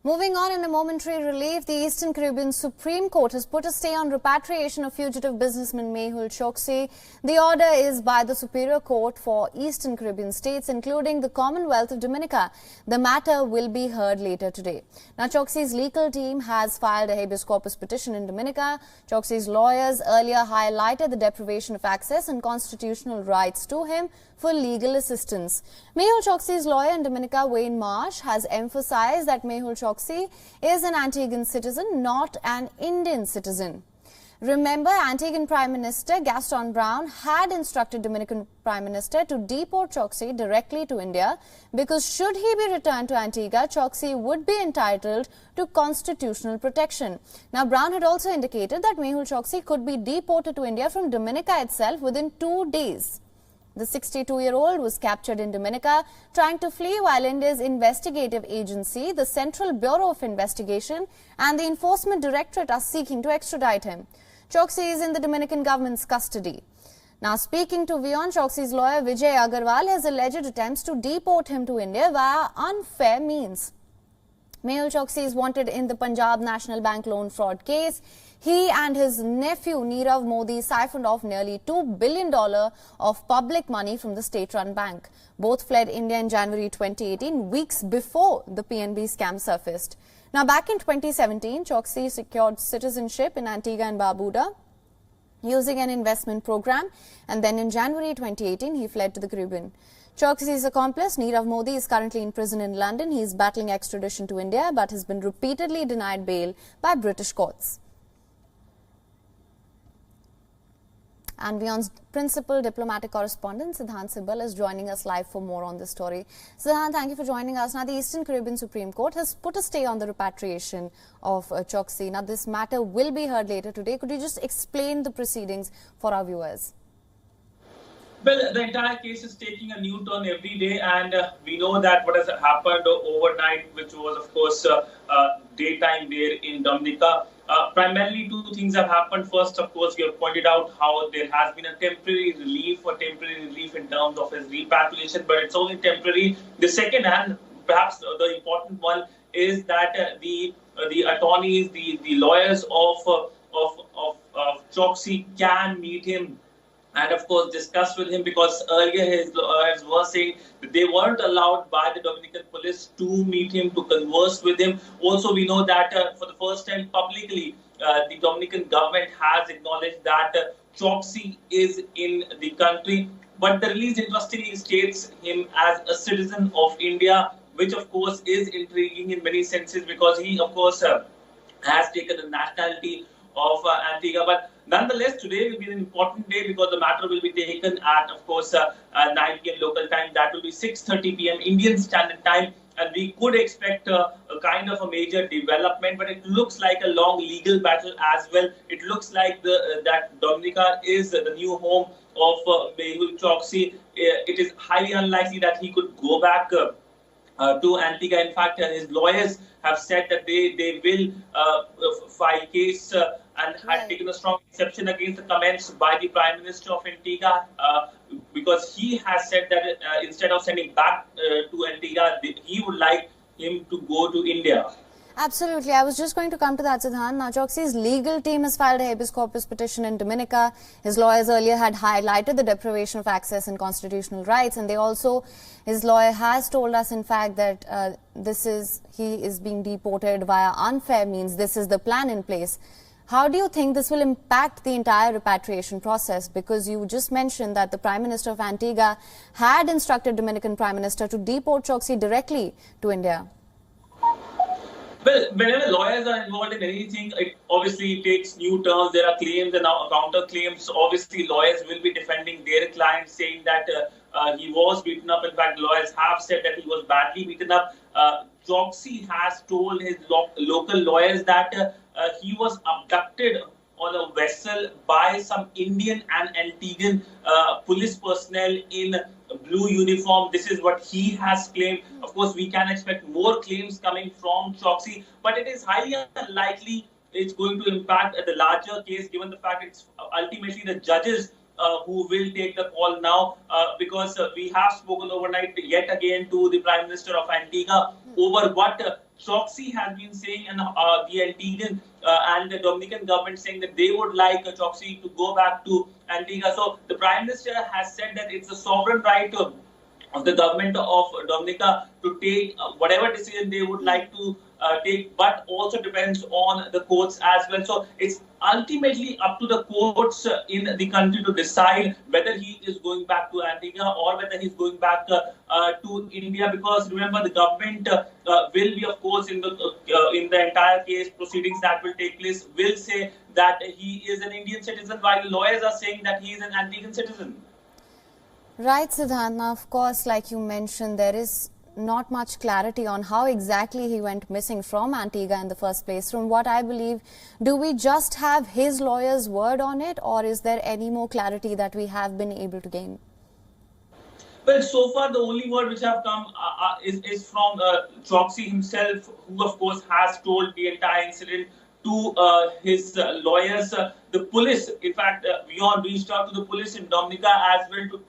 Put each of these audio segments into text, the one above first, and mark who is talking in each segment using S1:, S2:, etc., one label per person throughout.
S1: Moving on, in a momentary relief, the Eastern Caribbean Supreme Court has put a stay on repatriation of fugitive businessman Mehul Choksi. The order is by the Superior Court for Eastern Caribbean states, including the Commonwealth of Dominica. The matter will be heard later today. Now, Choksi's legal team has filed a habeas corpus petition in Dominica. Choksi's lawyers earlier highlighted the deprivation of access and constitutional rights to him for legal assistance. Mehul Choksi's lawyer in Dominica, Wayne Marsh, has emphasized that Mehul Choksi is an Antiguan citizen, not an Indian citizen. Remember, Antiguan Prime Minister Gaston Brown had instructed Dominican Prime Minister to deport Choksi directly to India because should he be returned to Antigua, Choksi would be entitled to constitutional protection. Now, Brown had also indicated that Mehul Choksi could be deported to India from Dominica itself within 2 days. The 62-year-old was captured in Dominica trying to flee while India's investigative agency, the Central Bureau of Investigation and the Enforcement Directorate are seeking to extradite him. Choksi is in the Dominican government's custody. Now, speaking to WION, Choksi's lawyer Vijay Agarwal has alleged attempts to deport him to India via unfair means. Mehul Choksi is wanted in the Punjab National Bank loan fraud case. He and his nephew Nirav Modi siphoned off nearly $2 billion of public money from the state-run bank. Both fled India in January 2018, weeks before the PNB scam surfaced. Now, back in 2017, Choksi secured citizenship in Antigua and Barbuda using an investment program, and then in January 2018, he fled to the Caribbean. Choksi's accomplice, Nirav Modi, is currently in prison in London. He is battling extradition to India, but has been repeatedly denied bail by British courts. And WION's principal diplomatic correspondent, Siddhant Sibal, is joining us live for more on this story. Siddhant, thank you for joining us. Now, the Eastern Caribbean Supreme Court has put a stay on the repatriation of Choksi. Now, this matter will be heard later today. Could you just explain the proceedings for our viewers?
S2: Well, the entire case is taking a new turn every day, and we know that what has happened overnight, which was, of course, daytime there in Dominica. Primarily, two things have happened. First, of course, we have pointed out how there has been a temporary relief in terms of his repatriation, but it's only temporary. The second, and perhaps the important one, is that the attorneys, the lawyers of Choksi can meet him and, of course, discuss with him, because earlier his lawyers were saying that they weren't allowed by the Dominican police to meet him, to converse with him. Also, we know that for the first time publicly, the Dominican government has acknowledged that Choksi is in the country. But the release interestingly states him as a citizen of India, which, of course, is intriguing in many senses, because he, of course, has taken the nationality of Antigua. But nonetheless, today will be an important day, because the matter will be taken at, of course, 9 p.m. local time. That will be 6:30 p.m. Indian Standard Time. And we could expect a kind of a major development, but it looks like a long legal battle as well. It looks like that Dominica is the new home of Mehul Choksi. It is highly unlikely that he could go back to Antigua. In fact, his lawyers have said that they will file case and had taken a strong exception against the comments by the Prime Minister of Antigua, because he has said that instead of sending back to Antigua, he would like him to go to India.
S1: Absolutely. I was just going to come to that, Siddhant. Now, Choksi's legal team has filed a habeas corpus petition in Dominica. His lawyers earlier had highlighted the deprivation of access and constitutional rights, and his lawyer has told us, in fact, that he is being deported via unfair means. This is the plan in place. How do you think this will impact the entire repatriation process? Because you just mentioned that the Prime Minister of Antigua had instructed Dominican Prime Minister to deport Choksi directly to India.
S2: Well, whenever lawyers are involved in anything, it obviously takes new turns. There are claims and counter-claims. Obviously, lawyers will be defending their clients, saying that he was beaten up. In fact, lawyers have said that he was badly beaten up. Choksi has told his local lawyers that he was abducted on a vessel by some Indian and Antiguan police personnel in blue uniform. This is what he has claimed. Of course, we can expect more claims coming from Choksi, but it is highly unlikely it's going to impact the larger case, given the fact it's ultimately the judges who will take the call now, because we have spoken overnight yet again to the Prime Minister of Antigua over what Choksi has been saying, and the Antiguan and the Dominican government saying that they would like Choksi to go back to Antigua. So the Prime Minister has said that it's a sovereign right of the government of Dominica to take whatever decision they would like to take, but also depends on the courts as well. So it's ultimately up to the courts in the country to decide whether he is going back to Antigua or whether he's going back to India. Because remember, the government will be, of course, in the entire case proceedings that will take place, will say that he is an Indian citizen, while lawyers are saying that he is an Antiguan citizen.
S1: Right, Siddhant. Now, of course, like you mentioned, there is not much clarity on how exactly he went missing from Antigua in the first place. From what I believe, do we just have his lawyer's word on it, or is there any more clarity that we have been able to gain?
S2: Well, so far the only word which have come is from Choksi himself, who of course has told the entire incident to his lawyers. The police, in fact, WION reached out to the police in Dominica as well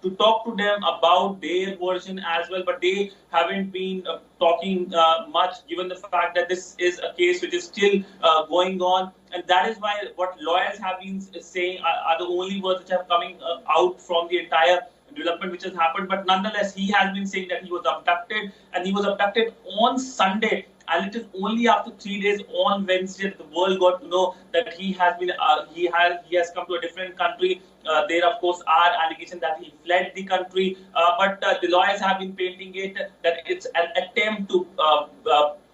S2: to talk to them about their version as well, but they haven't been talking much, given the fact that this is a case which is still going on, and that is why what lawyers have been saying are the only words which are coming out from the entire development which has happened. But nonetheless, he has been saying that he was abducted, and he was abducted on Sunday. And it is only after 3 days on Wednesday that the world got to know that he has been he has come to a different country. There, of course, are allegations that he fled the country, but the lawyers have been painting it that it's an attempt to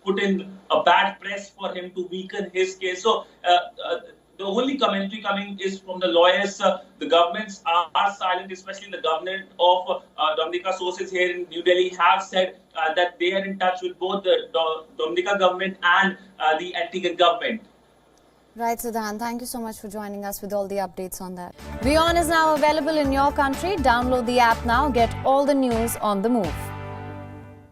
S2: put in a bad press for him to weaken his case. So the only commentary coming is from the lawyers. The governments are silent, especially the government of Dominica. Sources here in New Delhi have said that they are in touch with both the Dominica government and the Antiguan government.
S1: Right, Siddhant. Thank you so much for joining us with all the updates on that. WION is now available in your country. Download the app now. Get all the news on the move.